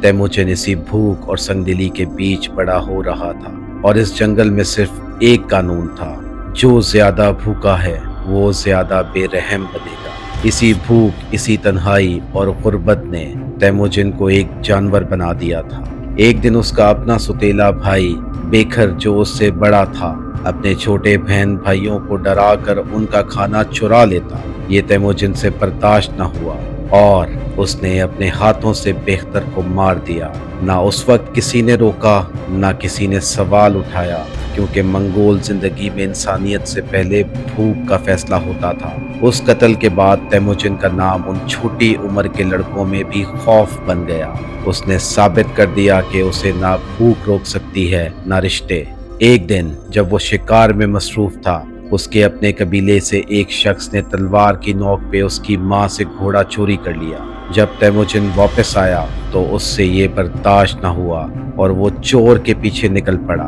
तैमूजिन इसी भूख और संगदिली के बीच बड़ा हो रहा था, और इस जंगल में सिर्फ एक कानून था, जो ज्यादा भूखा है वो ज्यादा बेरहम बनेगा। इसी भूख, इसी तन्हाई और गुर्बत ने तैमूजिन को एक जानवर बना दिया था। एक दिन उसका अपना सुतेला भाई बेखर, जो उससे बड़ा था, अपने छोटे बहन भाइयों को डरा कर उनका खाना चुरा लेता। ये तैमूजिन से बर्दाश्त न हुआ और उसने अपने हाथों से बेख्तर को मार दिया। ना उस वक्त किसी ने रोका, ना किसी ने सवाल उठाया, क्योंकि मंगोल जिंदगी में इंसानियत से पहले भूख का फैसला होता था। उस कत्ल के बाद तैमूजिन का नाम उन छोटी उम्र के लड़कों में भी खौफ बन गया। उसने साबित कर दिया कि उसे ना भूख रोक सकती है, ना रिश्ते। एक दिन जब वो शिकार में मसरूफ था, उसके अपने कबीले से एक शख्स ने तलवार की नोक पे उसकी माँ से घोड़ा चोरी कर लिया। जब तैमूजिन वापस आया तो उससे ये बर्दाश्त न हुआ और वो चोर के पीछे निकल पड़ा।